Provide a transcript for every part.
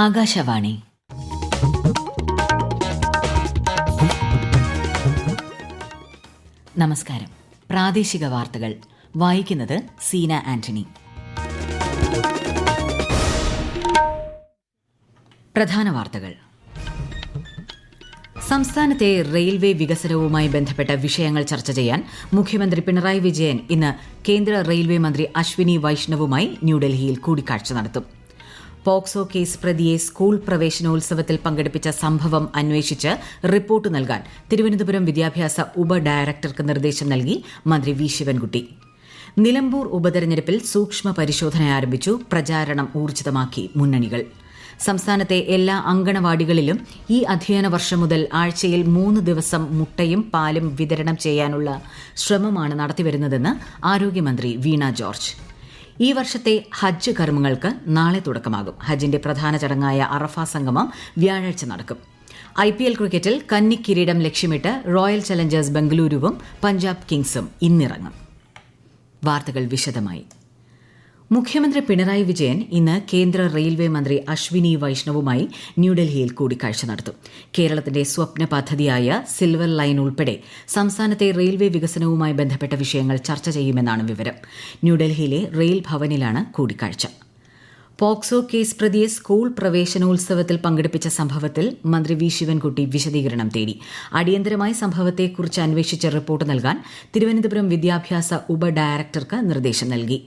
ആകാശവാണി. നമസ്കാരം. പ്രാദേശിക വാർത്തകൾ വായിക്കുന്നത് സീന ആന്റണി. പ്രധാന വാർത്തകൾ. സംസ്ഥാനത്തെ റെയിൽവേ വികസനവുമായി ബന്ധപ്പെട്ട വിഷയങ്ങൾ ചർച്ച ചെയ്യാൻ മുഖ്യമന്ത്രി പിണറായി വിജയൻ ഇന്ന് കേന്ദ്ര റെയിൽവേ മന്ത്രി അശ്വിനി വൈഷ്ണവുമായി ന്യൂഡൽഹിയിൽ കൂടിക്കാഴ്ച നടത്തും. പോക്സോ കേസ് പ്രതിയെ സ്കൂൾ പ്രവേശനോത്സവത്തിൽ പങ്കെടുപ്പിച്ച സംഭവം അന്വേഷിച്ച് റിപ്പോർട്ട് നൽകാൻ തിരുവനന്തപുരം വിദ്യാഭ്യാസ ഉപഡയറക്ടർക്ക് നിർദ്ദേശം നൽകി മന്ത്രി വി ശിവൻകുട്ടി. നിലമ്പൂർ ഉപതെരഞ്ഞെടുപ്പിൽ സൂക്ഷ്മ പരിശോധന ആരംഭിച്ചു. പ്രചാരണം ഊർജിതമാക്കി മുന്നണികൾ. സംസ്ഥാനത്തെ എല്ലാ അങ്കണവാടികളിലും ഈ അധ്യയന വർഷം മുതൽ ആഴ്ചയിൽ 3 ദിവസം മുട്ടയും പാലും വിതരണം ചെയ്യാനുള്ള ശ്രമമാണ് നടത്തിവരുന്നതെന്ന് ആരോഗ്യമന്ത്രി വീണ ജോർജ്. ഈ വർഷത്തെ ഹജ്ജ് കർമ്മങ്ങൾക്ക് നാളെ തുടക്കമാകും. ഹജ്ജിന്റെ പ്രധാന ചടങ്ങായ അറഫ സംഗമം വ്യാഴാഴ്ച നടക്കും. IPL ക്രിക്കറ്റിൽ കന്നി കിരീടം ലക്ഷ്യമിട്ട് റോയൽ ചലഞ്ചേഴ്സ് ബംഗളൂരുവും പഞ്ചാബ് കിങ്സും ഇന്നിറങ്ങും. വാർത്തകൾ വിശദമായി. മുഖ്യമന്ത്രി പിണറായി വിജയൻ ഇന്ന് കേന്ദ്ര റെയിൽവേ മന്ത്രി അശ്വിനി വൈഷ്ണവുമായി ന്യൂഡൽഹിയിൽ കൂടിക്കാഴ്ച നടത്തും. കേരളത്തിന്റെ സ്വപ്ന പദ്ധതിയായ സിൽവർ ലൈൻ ഉൾപ്പെടെ സംസ്ഥാനത്തെ റെയിൽവേ വികസനവുമായി ബന്ധപ്പെട്ട വിഷയങ്ങൾ ചർച്ച ചെയ്യുമെന്നാണ് വിവരം. ന്യൂഡൽഹിയിലെ റെയിൽ ഭവനിലാണ് കൂടിക്കാഴ്ച. പോക്സോ കേസ് പ്രതിയെ സ്കൂൾ പ്രവേശനോത്സവത്തിൽ പങ്കെടുപ്പിച്ച സംഭവത്തിൽ മന്ത്രി വി ശിവൻകുട്ടി വിശദീകരണം തേടി. അടിയന്തരമായി സംഭവത്തെക്കുറിച്ച് അന്വേഷിച്ച് റിപ്പോർട്ട് നൽകാൻ തിരുവനന്തപുരം വിദ്യാഭ്യാസ ഉപഡയറക്ടർക്ക് നിർദ്ദേശം നൽകി.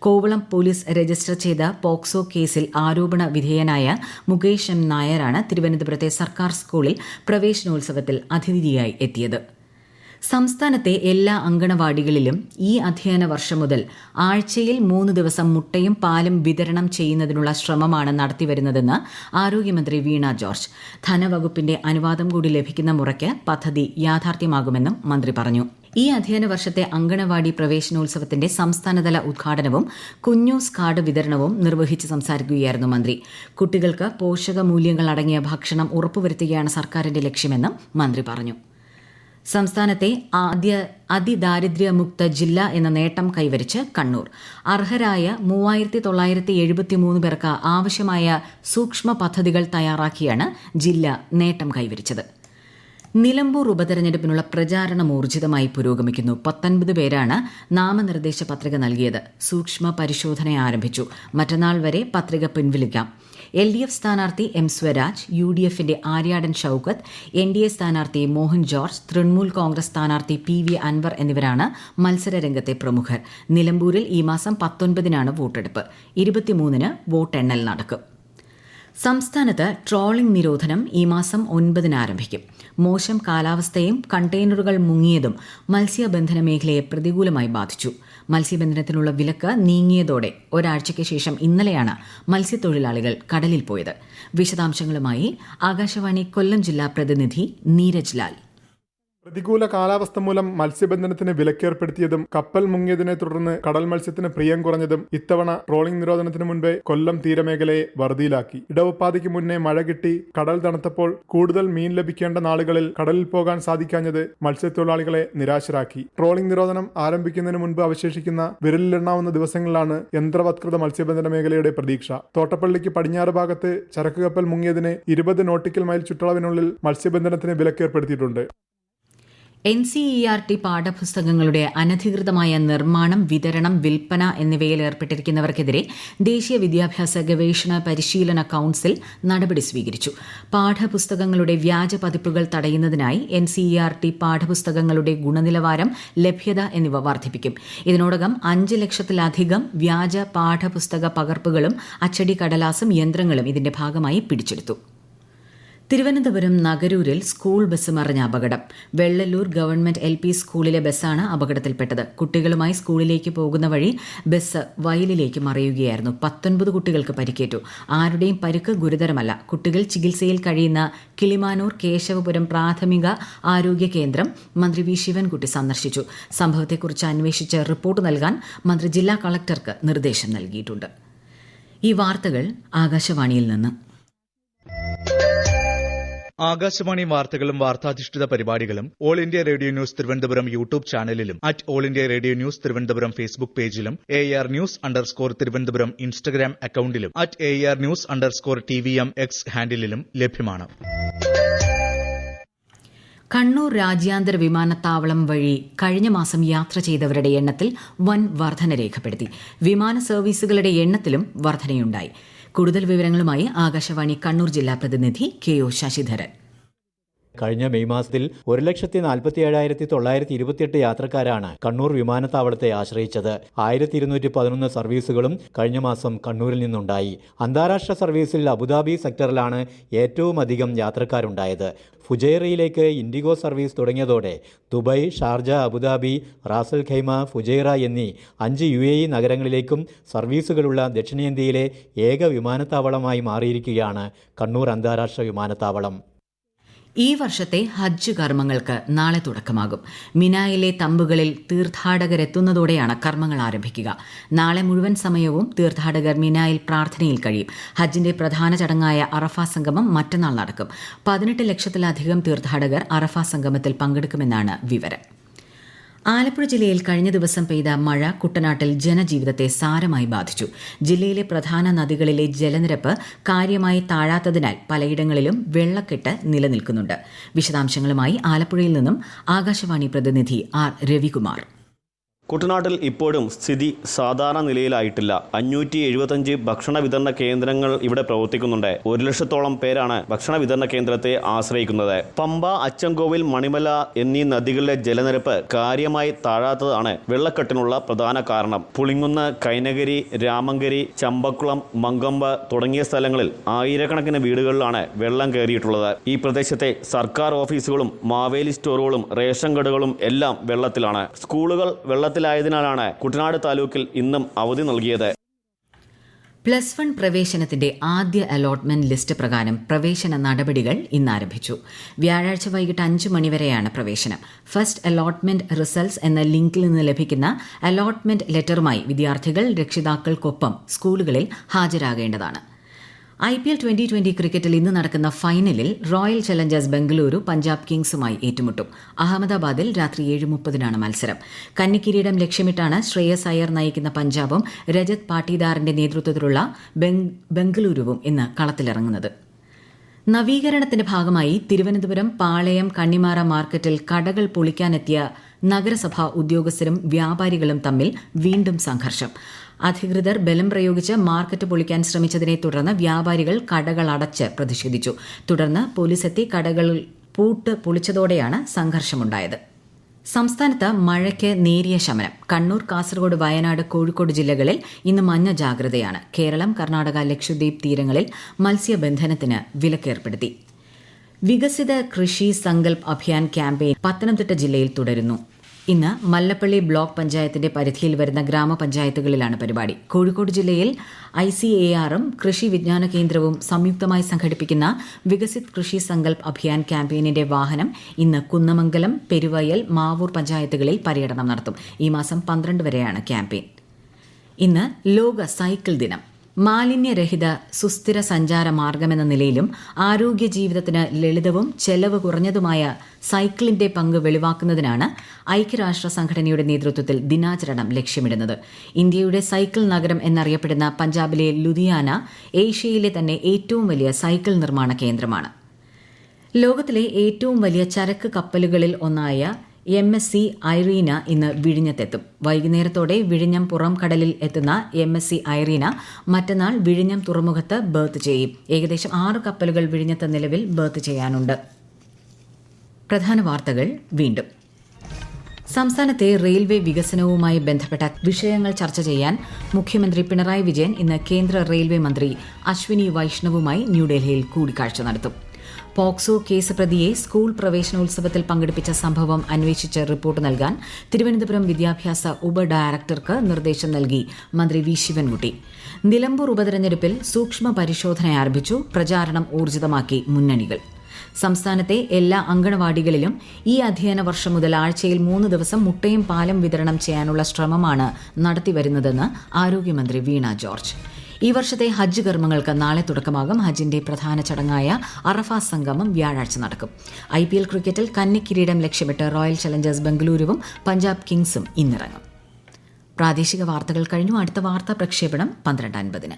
കോവളം പോലീസ് രജിസ്റ്റർ ചെയ്ത പോക്സോ കേസിൽ ആരോപണ വിധേയനായ മുകേഷ് എം നായരാണ് തിരുവനന്തപുരത്തെ സർക്കാർ സ്കൂളിൽ പ്രവേശനോത്സവത്തിൽ അതിഥിയായി എത്തിയത്. സംസ്ഥാനത്തെ എല്ലാ അങ്കണവാടികളിലും ഈ അധ്യയന വർഷം മുതൽ ആഴ്ചയിൽ 3 ദിവസം മുട്ടയും പാലും വിതരണം ചെയ്യുന്നതിനുള്ള ശ്രമമാണ് നടത്തിവരുന്നതെന്ന് ആരോഗ്യമന്ത്രി വീണ ജോർജ്. ധനവകുപ്പിന്റെ അനുവാദം കൂടി ലഭിക്കുന്ന മുറയ്ക്ക് പദ്ധതി യാഥാർത്ഥ്യമാകുമെന്നും മന്ത്രി പറഞ്ഞു. ഈ അധ്യയന വർഷത്തെ അങ്കണവാടി പ്രവേശനോത്സവത്തിന്റെ സംസ്ഥാനതല ഉദ്ഘാടനവും കുഞ്ഞൂസ് കാർഡ് വിതരണവും നിർവഹിച്ച് സംസാരിക്കുകയായിരുന്നു മന്ത്രി. കുട്ടികൾക്ക് പോഷകമൂല്യങ്ങൾ അടങ്ങിയ ഭക്ഷണം ഉറപ്പുവരുത്തുകയാണ് സർക്കാരിന്റെ ലക്ഷ്യമെന്നും മന്ത്രി പറഞ്ഞു. സംസ്ഥാനത്തെ ആദ്യ അതിദാരിദ്ര്യമുക്ത ജില്ല എന്ന നേട്ടം കൈവരിച്ച് കണ്ണൂർ. അർഹരായ 3973 പേർക്ക് ആവശ്യമായ സൂക്ഷ്മ പദ്ധതികൾ തയ്യാറാക്കിയാണ് ജില്ല നേട്ടം കൈവരിച്ചത്. നിലമ്പൂർ ഉപതെരഞ്ഞെടുപ്പിനുള്ള പ്രചാരണം ഊർജിതമായി പുരോഗമിക്കുന്നു. 19 പേരാണ് നാമനിർദ്ദേശ പത്രിക നൽകിയത്. സൂക്ഷ്മ പരിശോധന ആരംഭിച്ചു. മറ്റന്നാൾ വരെ പത്രിക പിൻവലിക്കാം. LDF സ്ഥാനാർത്ഥി M സ്വരാജ്, UDFന്റെ ആര്യാടൻ ഷൌക്കത്ത്, NDA സ്ഥാനാർത്ഥി മോഹൻ ജോർജ്, തൃണമൂൽ കോൺഗ്രസ് സ്ഥാനാർത്ഥി PV അൻവർ എന്നിവരാണ് മത്സരരംഗത്തെ പ്രമുഖർ. നിലമ്പൂരിൽ ഈ മാസം 19-നാണ് വോട്ടെടുപ്പ്. 23-ന് വോട്ടെണ്ണൽ നടക്കും. സംസ്ഥാനത്ത് ട്രോളിംഗ് നിരോധനം ഈ മാസം 9-ന് ആരംഭിക്കും. മോശം കാലാവസ്ഥയും കണ്ടെയ്നറുകൾ മുങ്ങിയതും മത്സ്യബന്ധന മേഖലയെ പ്രതികൂലമായി ബാധിച്ചു. മത്സ്യബന്ധനത്തിനുള്ള വിലക്ക് നീങ്ങിയതോടെ ഒരാഴ്ചയ്ക്ക് ശേഷം ഇന്നലെയാണ് മത്സ്യത്തൊഴിലാളികൾ കടലിൽ പോയത്. വിശദാംശങ്ങളുമായി ആകാശവാണി കൊല്ലം ജില്ലാ പ്രതിനിധി നീരജ് ലാൽ. പ്രതികൂല കാലാവസ്ഥ മൂലം മത്സ്യബന്ധനത്തിന് വിലക്കേർപ്പെടുത്തിയതും കപ്പൽ മുങ്ങിയതിനെ തുടർന്ന് കടൽ മത്സ്യത്തിന് പ്രിയം കുറഞ്ഞതും ഇത്തവണ ട്രോളിംഗ് നിരോധനത്തിന് മുൻപേ കൊല്ലം തീരമേഖലയെ വറുതിയിലാക്കി. ഇടവപ്പാതിക്ക് മുന്നേ മഴ കിട്ടി കടൽ തണുത്തപ്പോൾ കൂടുതൽ മീൻ ലഭിക്കേണ്ട നാളുകളിൽ കടലിൽ പോകാൻ സാധിക്കാഞ്ഞത് മത്സ്യത്തൊഴിലാളികളെ നിരാശരാക്കി. ട്രോളിംഗ് നിരോധനം ആരംഭിക്കുന്നതിന് മുൻപ് അവശേഷിക്കുന്ന വിരലിലെണ്ണാവുന്ന ദിവസങ്ങളിലാണ് യന്ത്രവത്കൃത മത്സ്യബന്ധന മേഖലയുടെ പ്രതീക്ഷ. തോട്ടപ്പള്ളിക്ക് പടിഞ്ഞാറ് ഭാഗത്ത് ചരക്ക് കപ്പൽ മുങ്ങിയതിന് 20 നോട്ടിക്കൽ മൈൽ ചുറ്റളവിനുള്ളിൽ മത്സ്യബന്ധനത്തിന് വിലക്കേർപ്പെടുത്തിയിട്ടുണ്ട്. NCERT പാഠപുസ്തകങ്ങളുടെ അനധികൃതമായ നിർമ്മാണം, വിതരണം, വിൽപ്പന എന്നിവയിൽ ഏർപ്പെട്ടിരിക്കുന്നവർക്കെതിരെ ദേശീയ വിദ്യാഭ്യാസ ഗവേഷണ പരിശീലന കൌൺസിൽ നടപടി സ്വീകരിച്ചു. പാഠപുസ്തകങ്ങളുടെ വ്യാജ പതിപ്പുകൾ തടയുന്നതിനായി NCERT പാഠപുസ്തകങ്ങളുടെ ഗുണനിലവാരം, ലഭ്യത എന്നിവ വർദ്ധിപ്പിക്കും. ഇതിനോടകം 5 ലക്ഷത്തിലധികം വ്യാജ പാഠപുസ്തക പകർപ്പുകളും അച്ചടി കടലാസും യന്ത്രങ്ങളും ഇതിന്റെ ഭാഗമായി പിടിച്ചെടുത്തു. തിരുവനന്തപുരം നഗരൂരിൽ സ്കൂൾ ബസ് മറിഞ്ഞ അപകടം. വെള്ളല്ലൂർ ഗവൺമെന്റ് LP സ്കൂളിലെ ബസ്സാണ് അപകടത്തിൽപ്പെട്ടത്. കുട്ടികളുമായി സ്കൂളിലേക്ക് പോകുന്ന വഴി ബസ് വയലിലേക്ക് മറിയുകയായിരുന്നു. 19 കുട്ടികൾക്ക് പരിക്കേറ്റു. ആരുടെയും പരിക്ക് ഗുരുതരമല്ല. കുട്ടികൾ ചികിത്സയിൽ കഴിയുന്ന കിളിമാനൂർ കേശവപുരം പ്രാഥമിക ആരോഗ്യ കേന്ദ്രം മന്ത്രി വി ശിവൻകുട്ടി സന്ദർശിച്ചു. സംഭവത്തെക്കുറിച്ച് അന്വേഷിച്ച് റിപ്പോർട്ട് നൽകാൻ മന്ത്രി ജില്ലാ കളക്ടർക്ക് നിർദ്ദേശം നൽകിയിട്ടുണ്ട്. ഈ വാർത്തകൾ ആകാശവാണിയിൽ നിന്ന്. ആകാശവാണി വാർത്തകളും വാർത്താധിഷ്ഠിത പരിപാടികളും All India Radio News Thiruvananthapuram YouTube ചാനലിലും @All India Radio News Thiruvananthapuram Facebook പേജിലും AR News_ തിരുവനന്തപുരം ഇൻസ്റ്റഗ്രാം അക്കൌണ്ടിലും @AR News_TVM X ഹാൻഡിലും ലഭ്യമാണ്. കണ്ണൂർ രാജ്യാന്തര വിമാനത്താവളം വഴി കഴിഞ്ഞ മാസം യാത്ര ചെയ്തവരുടെ എണ്ണത്തിൽ വൻ വർധന രേഖപ്പെടുത്തി. വിമാന സർവീസുകളുടെ എണ്ണത്തിലും വർധനയുണ്ടായി. കൂടുതൽ വിവരങ്ങളുമായി ആകാശവാണി കണ്ണൂർ ജില്ലാ പ്രതിനിധി KO ശശിധരൻ. കഴിഞ്ഞ മെയ് മാസത്തിൽ 1,47,928 യാത്രക്കാരാണ് കണ്ണൂർ വിമാനത്താവളത്തെ ആശ്രയിച്ചത്. 1,211 സർവീസുകളും കഴിഞ്ഞ മാസം കണ്ണൂരിൽ നിന്നുണ്ടായി. അന്താരാഷ്ട്ര സർവീസിൽ അബുദാബി സെക്ടറിലാണ് ഏറ്റവും അധികം യാത്രക്കാരുണ്ടായത്. ഫുജൈറയിലേക്ക് ഇൻഡിഗോ സർവീസ് തുടങ്ങിയതോടെ Dubai, Sharjah, Abu Dhabi, Ras al Khaimah, Fujairah എന്നീ 5 UAE നഗരങ്ങളിലേക്കും സർവീസുകളുള്ള ദക്ഷിണേന്ത്യയിലെ ഏക വിമാനത്താവളമായി മാറിയിരിക്കുകയാണ് കണ്ണൂർ അന്താരാഷ്ട്ര വിമാനത്താവളം. ഈ വർഷത്തെ ഹജ്ജ് കർമ്മങ്ങൾക്ക് നാളെ തുടക്കമാകും. മിനായിലെ തമ്പുകളിൽ തീർത്ഥാടകരെത്തുന്നതോടെയാണ് കർമ്മങ്ങൾ ആരംഭിക്കുക. നാളെ മുഴുവൻ സമയവും തീർത്ഥാടകർ മിനായിൽ പ്രാർത്ഥനയിൽ കഴിയും. ഹജ്ജിന്റെ പ്രധാന ചടങ്ങായ അറഫ സംഗമം മറ്റന്നാൾ നടക്കും. 18 ലക്ഷത്തിലധികം തീർത്ഥാടകർ അറഫ സംഗമത്തിൽ പങ്കെടുക്കുമെന്നാണ് വിവരം. ആലപ്പുഴ ജില്ലയിൽ കഴിഞ്ഞ ദിവസം പെയ്ത മഴ കുട്ടനാട്ടിൽ ജനജീവിതത്തെ സാരമായി ബാധിച്ചു. ജില്ലയിലെ പ്രധാന നദികളിലെ ജലനിരപ്പ് കാര്യമായി താഴാത്തതിനാൽ പലയിടങ്ങളിലും വെള്ളക്കെട്ട് നിലനിൽക്കുന്നുണ്ട്. വിശദാംശങ്ങളുമായി ആലപ്പുഴയിൽ നിന്നും ആകാശവാണി പ്രതിനിധി R രവികുമാർ. കുട്ടനാട്ടിൽ ഇപ്പോഴും സ്ഥിതി സാധാരണ നിലയിലായിട്ടില്ല. 575 ഭക്ഷണ വിതരണ കേന്ദ്രങ്ങൾ ഇവിടെ പ്രവർത്തിക്കുന്നുണ്ട്. 1 ലക്ഷത്തോളം പേരാണ് ഭക്ഷണ വിതരണ കേന്ദ്രത്തെ ആശ്രയിക്കുന്നത്. പമ്പ, അച്ചൻകോവിൽ, മണിമല എന്നീ നദികളിലെ ജലനിരപ്പ് കാര്യമായി താഴാത്തതാണ് വെള്ളക്കെട്ടിനുള്ള പ്രധാന കാരണം. പുളിങ്കുന്ന്, കൈനകരി, രാമങ്കരി, ചമ്പക്കുളം, മങ്കമ്പ് തുടങ്ങിയ സ്ഥലങ്ങളിൽ ആയിരക്കണക്കിന് വീടുകളിലാണ് വെള്ളം കയറിയിട്ടുള്ളത്. ഈ പ്രദേശത്തെ സർക്കാർ ഓഫീസുകളും മാവേലി സ്റ്റോറുകളും റേഷൻ കടകളും എല്ലാം വെള്ളത്തിലാണ്. സ്കൂളുകൾ വെള്ളത്തിലായതിനാലാണ് കുട്ടനാട് താലൂക്കിൽ ഇന്നും അവധി നൽകിയത്. +1 പ്രവേശനത്തിന്റെ ആദ്യ അലോട്ട്മെന്റ് ലിസ്റ്റ് പ്രകാരം പ്രവേശന നടപടികൾ ഇന്ന് ആരംഭിച്ചു. വ്യാഴാഴ്ച വൈകിട്ട് 5 മണിവരെയാണ് പ്രവേശനം. ഫസ്റ്റ് അലോട്ട്മെന്റ് റിസൾട്ട്സ് എന്ന ലിങ്കിൽ നിന്ന് ലഭിക്കുന്ന അലോട്ട്മെന്റ് ലെറ്ററുമായി വിദ്യാർത്ഥികൾ രക്ഷിതാക്കൾക്കൊപ്പം സ്കൂളുകളിൽ ഹാജരാകേണ്ടതാണ്. IPL 2020 ക്രിക്കറ്റിൽ ഇന്ന് നടക്കുന്ന ഫൈനലിൽ റോയൽ ചലഞ്ചേഴ്സ് ബംഗളൂരു പഞ്ചാബ് കിങ്സുമായി ഏറ്റുമുട്ടും. അഹമ്മദാബാദിൽ രാത്രി 7:30 മത്സരം. കന്നിക്കിരീടം ലക്ഷ്യമിട്ടാണ് ശ്രേയസ് അയ്യർ നയിക്കുന്ന പഞ്ചാബും രജത് പാട്ടീദാറിന്റെ നേതൃത്വത്തിലുള്ള ബംഗളൂരുവും ഇന്ന് കളത്തിലിറങ്ങുന്നത്. നവീകരണത്തിന്റെ ഭാഗമായി തിരുവനന്തപുരം പാളയം കണ്ണിമാറ മാർക്കറ്റിൽ കടകൾ പൊളിക്കാനെത്തിയ നഗരസഭാ ഉദ്യോഗസ്ഥരും വ്യാപാരികളും തമ്മിൽ വീണ്ടും സംഘർഷം. അധികൃതർ ബലം പ്രയോഗിച്ച് മാർക്കറ്റ് പൊളിക്കാൻ ശ്രമിച്ചതിനെ തുടർന്ന് വ്യാപാരികൾ കടകൾ അടച്ച് പ്രതിഷേധിച്ചു. തുടർന്ന് പോലീസെത്തി കടകൾ പൂട്ട് പൊളിച്ചതോടെയാണ് സംഘർഷമുണ്ടായത്. സംസ്ഥാനത്ത് മഴയ്ക്ക് നേരിയ ശമനം. കണ്ണൂർ, കാസർഗോഡ്, വയനാട്, കോഴിക്കോട് ജില്ലകളിൽ ഇന്ന് മഞ്ഞ ജാഗ്രതയാണ്. കേരളം, കർണാടക, ലക്ഷദ്വീപ് തീരങ്ങളിൽ മത്സ്യബന്ധനത്തിന് വിലക്കേർപ്പെടുത്തി. വികസിത കൃഷി സങ്കൽപ് അഭിയാൻ ക്യാമ്പയിൻ പത്തനംതിട്ട ജില്ലയിൽ തുടരുന്നു. ഇന്ന് മല്ലപ്പള്ളി ബ്ലോക്ക് പഞ്ചായത്തിന്റെ പരിധിയിൽ വരുന്ന ഗ്രാമപഞ്ചായത്തുകളിലാണ് പരിപാടി. കോഴിക്കോട് ജില്ലയിൽ ICAR-ഉം കൃഷി വിജ്ഞാന കേന്ദ്രവും സംയുക്തമായി സംഘടിപ്പിക്കുന്ന വികസിത് കൃഷി സങ്കൽപ് അഭിയാൻ ക്യാമ്പയിനിന്റെ വാഹനം ഇന്ന് കുന്നമംഗലം, പെരുവയൽ, മാവൂർ പഞ്ചായത്തുകളിൽ പര്യടനം നടത്തും. ഈ മാസം 12 വരെയാണ് ക്യാമ്പയിൻ. ഇന്ന് ലോക സൈക്കിൾ ദിനം. മാലിന്യരഹിത സുസ്ഥിര സഞ്ചാര മാർഗമെന്ന നിലയിലും ആരോഗ്യ ജീവിതത്തിന് ലളിതവും ചെലവ് കുറഞ്ഞതുമായ സൈക്കിളിന്റെ പങ്ക് വെളിവാക്കുന്നതിനാണ് ഐക്യരാഷ്ട്ര സംഘടനയുടെ നേതൃത്വത്തിൽ ദിനാചരണം ലക്ഷ്യമിടുന്നത്. ഇന്ത്യയുടെ സൈക്കിൾ നഗരം എന്നറിയപ്പെടുന്ന പഞ്ചാബിലെ ലുധിയാന ഏഷ്യയിലെ തന്നെ ഏറ്റവും വലിയ സൈക്കിൾ നിർമ്മാണ കേന്ദ്രമാണ്. ലോകത്തിലെ ഏറ്റവും വലിയ ചരക്ക് കപ്പലുകളിൽ ഒന്നായ MSC ഐറീന ഇന്ന് വിഴിഞ്ഞത്തെത്തും. വൈകുന്നേരത്തോടെ വിഴിഞ്ഞം പുറം കടലിൽ എത്തുന്ന MSC ഐറീന മറ്റന്നാൾ വിഴിഞ്ഞം തുറമുഖത്ത് ബർത്ത് ചെയ്യും. ഏകദേശം 6 കപ്പലുകൾ വിഴിഞ്ഞത്ത് നിലവിൽ ബർത്ത് ചെയ്യാനുണ്ട്. പ്രധാന വാർത്തകൾ വീണ്ടും. സംസ്ഥാനത്തെ റെയിൽവേ വികസനവുമായി ബന്ധപ്പെട്ട വിഷയങ്ങൾ ചർച്ച ചെയ്യാൻ മുഖ്യമന്ത്രി പിണറായി വിജയൻ ഇന്ന് കേന്ദ്ര റെയിൽവേ മന്ത്രി അശ്വിനി വൈഷ്ണവുമായി ന്യൂഡൽഹിയിൽ കൂടിക്കാഴ്ച നടത്തും. പോക്സോ കേസ് പ്രതിയെ സ്കൂൾ പ്രവേശനോത്സവത്തിൽ പങ്കെടുപ്പിച്ച സംഭവം അന്വേഷിച്ച് റിപ്പോർട്ട് നൽകാൻ തിരുവനന്തപുരം വിദ്യാഭ്യാസ ഉപഡയറക്ടർക്ക് നിർദ്ദേശം നൽകി മന്ത്രി വി ശിവൻകുട്ടി. നിലമ്പൂർ ഉപതെരഞ്ഞെടുപ്പിൽ സൂക്ഷ്മ പരിശോധന ആരംഭിച്ചു. പ്രചാരണം ഊർജിതമാക്കി മുന്നണികൾ. സംസ്ഥാനത്തെ എല്ലാ അങ്കണവാടികളിലും ഈ അധ്യയന വർഷം മുതൽ ആഴ്ചയിൽ 3 ദിവസം മുട്ടയും പാലും വിതരണം ചെയ്യാനുള്ള ശ്രമമാണ് നടത്തിവരുന്നതെന്ന് ആരോഗ്യമന്ത്രി വീണ ജോർജ്. ഈ വർഷത്തെ ഹജ്ജ് കർമ്മങ്ങൾക്ക് നാളെ തുടക്കമാകും. ഹജ്ജിന്റെ പ്രധാന ചടങ്ങായ അറഫ സംഗമം വ്യാഴാഴ്ച നടക്കും. IPL ക്രിക്കറ്റിൽ കന്നി കിരീടം ലക്ഷ്യമിട്ട് റോയൽ ചലഞ്ചേഴ്സ് ബംഗളൂരുവും പഞ്ചാബ് കിങ്സും ഇന്നിറങ്ങും. പ്രാദേശിക വാർത്തകൾ കഴിഞ്ഞു. അടുത്ത വാർത്താ പ്രക്ഷേപണം 12:50.